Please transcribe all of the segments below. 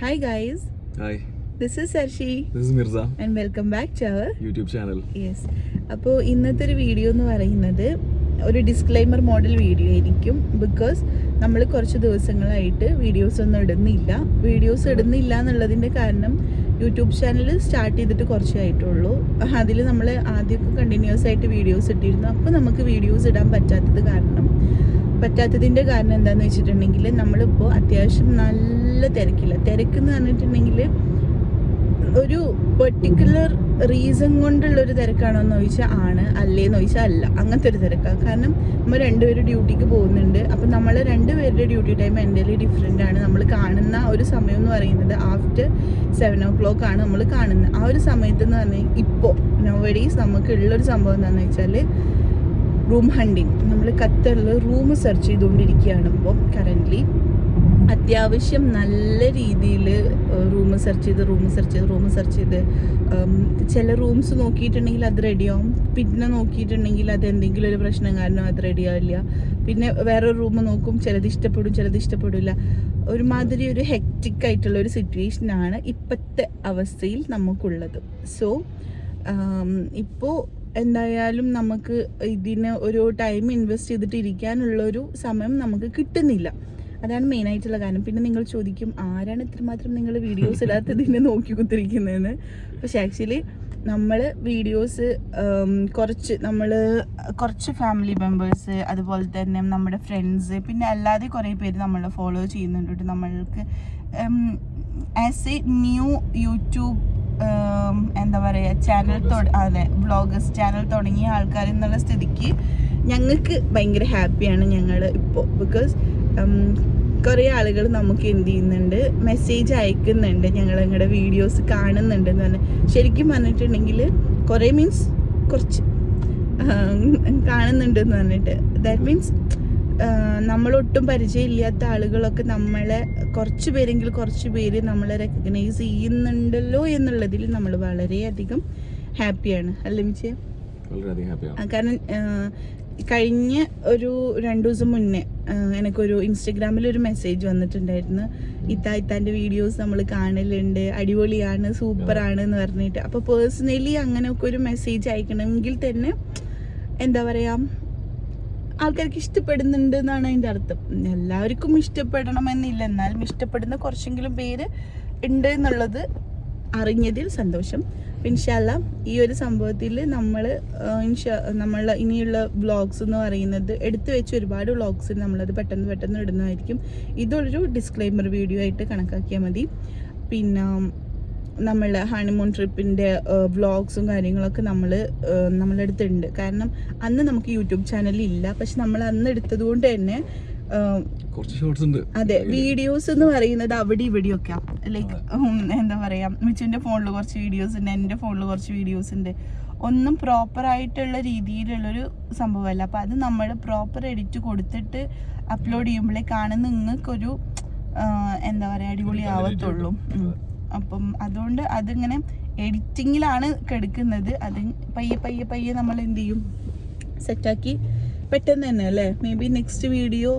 Hi guys. Hi. This is Sarshi. This is Mirza. And welcome back to our YouTube channel. Yes. അപ്പോൾ ഇന്നത്തെ ഒരു video എന്ന് പറയുന്നത് ഒരു ഡിസ്ക്ലൈമർ മോഡൽ വീഡിയോ ആയിരിക്കും. ബിക്കോസ് നമ്മൾ കുറച്ച് ദിവസങ്ങളായിട്ട് വീഡിയോസ് ഒന്നും ഇടുന്നില്ല എന്നുള്ളതിൻ്റെ കാരണം യൂട്യൂബ് ചാനൽ സ്റ്റാർട്ട് ചെയ്തിട്ട് കുറച്ചായിട്ടുള്ളൂ. അതിൽ നമ്മൾ ആദ്യമൊക്കെ കണ്ടിന്യൂസ് ആയിട്ട് വീഡിയോസ് ഇട്ടിരുന്നു. അപ്പോൾ നമുക്ക് വീഡിയോസ് ഇടാൻ പറ്റാത്തതിൻ്റെ കാരണം എന്താണെന്ന് വെച്ചിട്ടുണ്ടെങ്കിൽ നമ്മളിപ്പോൾ അത്യാവശ്യം നല്ല തിരക്കെന്ന് പറഞ്ഞിട്ടുണ്ടെങ്കിൽ ഒരു പെർട്ടിക്കുലർ റീസൺ കൊണ്ടുള്ളൊരു തിരക്കാണോ എന്ന് ചോദിച്ചാൽ ആണ്, അല്ലേന്ന് ചോദിച്ചാൽ അല്ല. അങ്ങനത്തെ ഒരു തിരക്കാണ്. കാരണം നമ്മൾ രണ്ടുപേരും ഡ്യൂട്ടിക്ക് പോകുന്നുണ്ട്. അപ്പം നമ്മൾ രണ്ടുപേരുടെ ഡ്യൂട്ടി ടൈം എൻ്റെ ഡിഫറെൻ്റ് ആണ്. നമ്മൾ കാണുന്ന ഒരു സമയം എന്ന് പറയുന്നത് ആഫ്റ്റർ 7 o'clock ആണ് നമ്മൾ കാണുന്നത്. ആ ഒരു സമയത്ത് എന്ന് പറഞ്ഞാൽ ഇപ്പോൾ നൗഡേയ്സ് നമുക്കുള്ളൊരു സംഭവം എന്താണെന്ന് വെച്ചാൽ റൂം ഹണ്ടിങ്. നമ്മൾ ഖത്തറിൽ റൂം സെർച്ച് ചെയ്തുകൊണ്ടിരിക്കുകയാണ് ഇപ്പോൾ കറൻ്റ്ലി. അത്യാവശ്യം നല്ല രീതിയിൽ റൂം സെർച്ച് ചെയ്ത് ചില റൂംസ് നോക്കിയിട്ടുണ്ടെങ്കിൽ അത് റെഡിയാവും, പിന്നെ നോക്കിയിട്ടുണ്ടെങ്കിൽ അത് എന്തെങ്കിലും ഒരു പ്രശ്നം കാരണം അത് റെഡിയാവില്ല. പിന്നെ വേറൊരു റൂം നോക്കും, ചിലത് ഇഷ്ടപ്പെടില്ല. ഒരുമാതിരി ഒരു ഹെക്റ്റിക് ആയിട്ടുള്ള ഒരു സിറ്റുവേഷനാണ് ഇപ്പോഴത്തെ അവസ്ഥയിൽ നമുക്കുള്ളത്. സോ ഇപ്പോൾ എന്തായാലും നമുക്ക് ഇതിന് ഒരു ടൈം ഇൻവെസ്റ്റ് ചെയ്തിട്ട് ഇരിക്കാനുള്ളൊരു സമയം നമുക്ക് കിട്ടുന്നില്ല. അതാണ് മെയിനായിട്ടുള്ള കാര്യം. പിന്നെ നിങ്ങൾ ചോദിക്കും, ആരാണ് ഇത്രമാത്രം നിങ്ങൾ വീഡിയോസ് ഇടാത്തതിനെ നോക്കി കുത്തിരിക്കുന്നതെന്ന്. പക്ഷെ ആക്ച്വലി നമ്മൾ വീഡിയോസ് കുറച്ച് ഫാമിലി മെമ്പേഴ്സ്, അതുപോലെ തന്നെ നമ്മുടെ ഫ്രണ്ട്സ്, പിന്നെ അല്ലാതെ കുറേ പേര് നമ്മൾ ഫോളോ ചെയ്യുന്നുണ്ട്. നമ്മൾക്ക് ആസ് എ ന്യൂ യൂട്യൂബ് എന്താ പറയുക വ്ളോഗേഴ്സ് ചാനൽ തുടങ്ങിയ ആൾക്കാർ എന്നുള്ള സ്ഥിതിക്ക് ഞങ്ങൾക്ക് ഭയങ്കര ഹാപ്പിയാണ് ഞങ്ങൾ ഇപ്പോൾ. ബിക്കോസ് കുറേ ആളുകൾ നമുക്ക് എന്ത് ചെയ്യുന്നുണ്ട്, മെസ്സേജ് അയക്കുന്നുണ്ട്, ഞങ്ങളുടെ വീഡിയോസ് കാണുന്നുണ്ടെന്ന് പറഞ്ഞാൽ. ശരിക്കും പറഞ്ഞിട്ടുണ്ടെങ്കിൽ കുറേ മീൻസ് കുറച്ച് കാണുന്നുണ്ടെന്ന് പറഞ്ഞിട്ട്. ദാറ്റ് മീൻസ് നമ്മളൊട്ടും പരിചയമില്ലാത്ത ആളുകളൊക്കെ നമ്മളെ കുറച്ച് പേര് നമ്മളെ റെക്കഗ്നൈസ് ചെയ്യുന്നുണ്ടല്ലോ എന്നുള്ളതിൽ നമ്മൾ വളരെയധികം ഹാപ്പിയാണ്. അല്ലേ മിച്ചേ? കാരണം കഴിഞ്ഞ ഒരു 2 ദിവസം മുന്നേ എനിക്കൊരു ഇൻസ്റ്റഗ്രാമിലൊരു മെസ്സേജ് വന്നിട്ടുണ്ടായിരുന്നു, ഇത്താൻ്റെ വീഡിയോസ് നമ്മൾ കാണലുണ്ട്, അടിപൊളിയാണ്, സൂപ്പറാണ് എന്ന് പറഞ്ഞിട്ട്. അപ്പോൾ പേഴ്സണലി അങ്ങനെയൊക്കെ ഒരു മെസ്സേജ് അയക്കണമെങ്കിൽ തന്നെ എന്താ പറയുക, ആൾക്കാർക്ക് ഇഷ്ടപ്പെടുന്നുണ്ട് എന്നാണ് അതിൻ്റെ അർത്ഥം. എല്ലാവർക്കും ഇഷ്ടപ്പെടണമെന്നില്ല, എന്നാലും ഇഷ്ടപ്പെടുന്ന കുറച്ചെങ്കിലും പേര് ഉണ്ട് എന്നുള്ളത് അറിഞ്ഞതിൽ സന്തോഷം. ഇൻഷാല്ലാ ഈ ഒരു സംഭവത്തിൽ നമ്മൾ ഇനിയുള്ള വ്ളോഗ്സ് എന്ന് പറയുന്നത് എടുത്തു വെച്ച് ഒരുപാട് വ്ളോഗ്സ് നമ്മളത് പെട്ടെന്ന് ഇടുന്നതായിരിക്കും. ഇതൊരു ഡിസ്ക്ലൈമർ വീഡിയോ ആയിട്ട് കണക്കാക്കിയാൽ മതി. പിന്നെ നമ്മളുടെ ഹണിമൂൺ ട്രിപ്പിൻ്റെ വ്ളോഗ്സും കാര്യങ്ങളൊക്കെ നമ്മളുടെ അടുത്തുണ്ട്. കാരണം അന്ന് നമുക്ക് യൂട്യൂബ് ചാനൽ ഇല്ല, പക്ഷെ നമ്മൾ അന്ന് എടുത്തത് കൊണ്ട് തന്നെ അതെ വീഡിയോസ് എന്ന് പറയുന്നത് അവിടെ ഇവിടെയൊക്കെ ലൈക്ക് എന്താ പറയാ, മിച്ചുവിന്റെ ഫോണിൽ കുറച്ച് വീഡിയോസ് ഉണ്ട്, എൻ്റെ ഫോണിൽ കുറച്ച് വീഡിയോസ് ഉണ്ട്. ഒന്നും പ്രോപ്പർ ആയിട്ടുള്ള രീതിയിലുള്ളൊരു സംഭവമല്ല. അപ്പം അത് നമ്മൾ പ്രോപ്പർ എഡിറ്റ് കൊടുത്തിട്ട് അപ്ലോഡ് ചെയ്യുമ്പോഴേക്കാണ് നിങ്ങൾക്കൊരു എന്താ പറയുക അടിപൊളി ആവത്തുള്ളൂ. അപ്പം അതുകൊണ്ട് അതിങ്ങനെ എഡിറ്റിങ്ങിലാണ് കിടക്കുന്നത്. അത് പയ്യെ നമ്മൾ എന്ത് ചെയ്യും, സെറ്റാക്കി പെട്ടെന്ന് തന്നെ അല്ലേ, മേ ബി നെക്സ്റ്റ് വീഡിയോ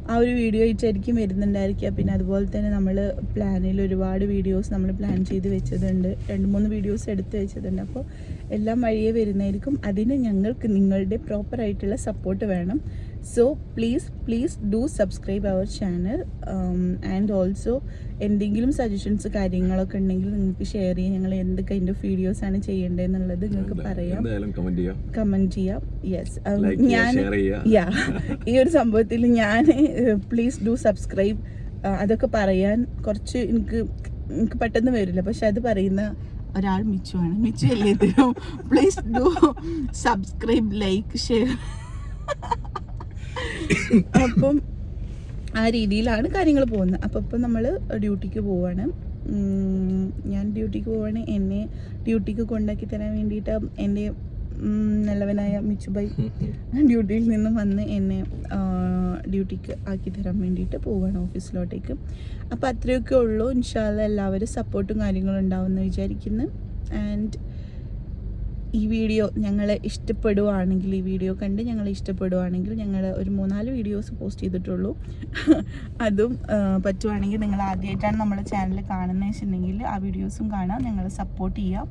ആ ഒരു വീഡിയോ ആയിട്ടായിരിക്കും വരുന്നുണ്ടായിരിക്കുക. പിന്നെ അതുപോലെ തന്നെ നമ്മൾ പ്ലാനിൽ ഒരുപാട് വീഡിയോസ് നമ്മൾ പ്ലാൻ ചെയ്ത് വെച്ചതുണ്ട്, 2-3 വീഡിയോസ് എടുത്ത് വെച്ചതുണ്ട്. അപ്പോൾ എല്ലാം വഴിയേ വരുന്നതായിരിക്കും. അതിന് ഞങ്ങൾക്ക് നിങ്ങളുടെ പ്രോപ്പറായിട്ടുള്ള സപ്പോർട്ട് വേണം. So please do subscribe our channel. And also എന്തെങ്കിലും സജഷൻസ് കാര്യങ്ങളൊക്കെ ഉണ്ടെങ്കിൽ നിങ്ങൾക്ക് ഷെയർ ചെയ്യാം. ഞങ്ങൾ എന്ത് കൈൻഡ് ഓഫ് വീഡിയോസ് ആണ് ചെയ്യേണ്ടതെന്നുള്ളത് നിങ്ങൾക്ക് പറയാം, കമൻറ്റ് ചെയ്യാം. യെസ്, ഞാൻ ഈ ഒരു സംഭവത്തിൽ ഞാൻ പ്ലീസ് ഡു സബ്സ്ക്രൈബ് അതൊക്കെ പറയാൻ കുറച്ച് എനിക്ക് പെട്ടെന്ന് വരില്ല. പക്ഷെ അത് പറയുന്ന ഒരാൾ മിച്ചുവാണ്. മിച്ചു അല്ലേ തരും. Please do subscribe, like, share. അപ്പം ആ രീതിയിലാണ് കാര്യങ്ങൾ പോകുന്നത്. അപ്പം ഇപ്പം നമ്മൾ ഡ്യൂട്ടിക്ക് പോവാണ്. ഞാൻ ഡ്യൂട്ടിക്ക് പോവാണ്. എന്നെ ഡ്യൂട്ടിക്ക് കൊണ്ടാക്കി തരാൻ വേണ്ടിയിട്ട് എൻ്റെ നല്ലവനായ മിച്ചുബൈ ഡ്യൂട്ടിയിൽ നിന്നും വന്ന് എന്നെ ഡ്യൂട്ടിക്ക് ആക്കി തരാൻ വേണ്ടിയിട്ട് പോവാണ് ഓഫീസിലോട്ടേക്ക്. അപ്പോൾ അത്രയൊക്കെ ഉള്ളൂ. ഇൻഷാല്ലാ എല്ലാവരും സപ്പോർട്ടും കാര്യങ്ങളും ഉണ്ടാവുമെന്ന് വിചാരിക്കുന്നു. ആൻഡ് ഈ വീഡിയോ ഞങ്ങളെ ഇഷ്ടപ്പെടുവാണെങ്കിൽ, ഈ വീഡിയോ കണ്ട് ഞങ്ങളെ ഇഷ്ടപ്പെടുവാണെങ്കിൽ, ഞങ്ങൾ ഒരു 3-4 വീഡിയോസ് പോസ്റ്റ് ചെയ്തിട്ടുള്ളൂ. അതും പറ്റുവാണെങ്കിൽ നിങ്ങൾ ആദ്യമായിട്ടാണ് നമ്മുടെ ചാനൽ കാണുന്നത് വെച്ചിട്ടുണ്ടെങ്കിൽ ആ വീഡിയോസും കാണാം, ഞങ്ങളെ സപ്പോർട്ട് ചെയ്യാം.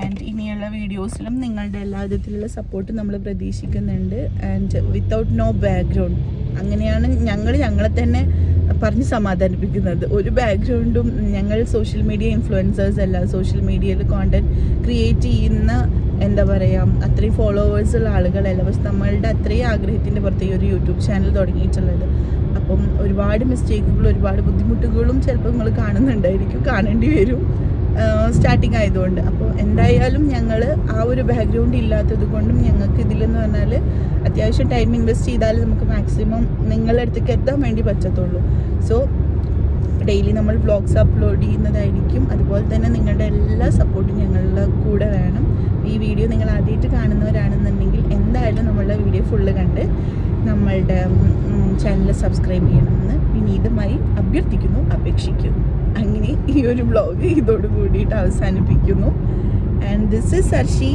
ആൻഡ് ഇനിയുള്ള വീഡിയോസിലും നിങ്ങളുടെ എല്ലാ വിധത്തിലുള്ള സപ്പോർട്ട് നമ്മൾ പ്രതീക്ഷിക്കുന്നുണ്ട്. ആൻഡ് വിത്തൗട്ട് നോ ബാക്ക്ഗ്രൗണ്ട്, അങ്ങനെയാണ് ഞങ്ങളെ തന്നെ പറഞ്ഞ് സമാധാനിപ്പിക്കുന്നത്. ഒരു ബാക്ക്ഗ്രൗണ്ടും, ഞങ്ങൾ സോഷ്യൽ മീഡിയ ഇൻഫ്ലുവൻസേഴ്സ് അല്ല, സോഷ്യൽ മീഡിയയിൽ കോണ്ടന്റ് ക്രിയേറ്റ് ചെയ്യുന്ന എന്താ പറയുക അത്രയും ഫോളോവേഴ്സുള്ള ആളുകളല്ല. പക്ഷെ നമ്മളുടെ അത്രയും ആഗ്രഹത്തിൻ്റെ പുറത്തേക്ക് ഒരു യൂട്യൂബ് ചാനൽ തുടങ്ങിയിട്ടുള്ളത്. അപ്പം ഒരുപാട് മിസ്റ്റേക്കുകളും ഒരുപാട് ബുദ്ധിമുട്ടുകളും ചിലപ്പോൾ നിങ്ങൾ കാണുന്നുണ്ടായിരിക്കും, കാണേണ്ടി വരും സ്റ്റാർട്ടിങ് ആയതുകൊണ്ട്. അപ്പോൾ എന്തായാലും ഞങ്ങൾ ആ ഒരു ബാക്ക്ഗ്രൗണ്ട് ഇല്ലാത്തത് കൊണ്ടും ഞങ്ങൾക്ക് ഇതിലെന്ന് പറഞ്ഞാൽ അത്യാവശ്യം ടൈം ഇൻവെസ്റ്റ് ചെയ്താൽ നമുക്ക് മാക്സിമം നിങ്ങളുടെ അടുത്തേക്ക് എത്താൻ വേണ്ടി പറ്റത്തുള്ളൂ. സോ ഡെയിലി നമ്മൾ വ്ളോഗ്സ് അപ്ലോഡ് ചെയ്യുന്നതായിരിക്കും. അതുപോലെ തന്നെ നിങ്ങളുടെ എല്ലാ സപ്പോർട്ടും ഞങ്ങളുടെ കൂടെ വേണം. ഈ വീഡിയോ നിങ്ങൾ ആദ്യമായിട്ട് കാണുന്നവരാണെന്നുണ്ടെങ്കിൽ എന്തായാലും നമ്മളുടെ വീഡിയോ ഫുള്ള് കണ്ട് നമ്മളുടെ ചാനൽ സബ്സ്ക്രൈബ് ചെയ്യണമെന്ന് വിനീതമായി അഭ്യർത്ഥിക്കുന്നു, അപേക്ഷിക്കുന്നു. അങ്ങനെ ഈ ഒരു വ്ളോഗ് ഇതോട് കൂടിയിട്ട് അവസാനിപ്പിക്കുന്നു. And this is സർഷി.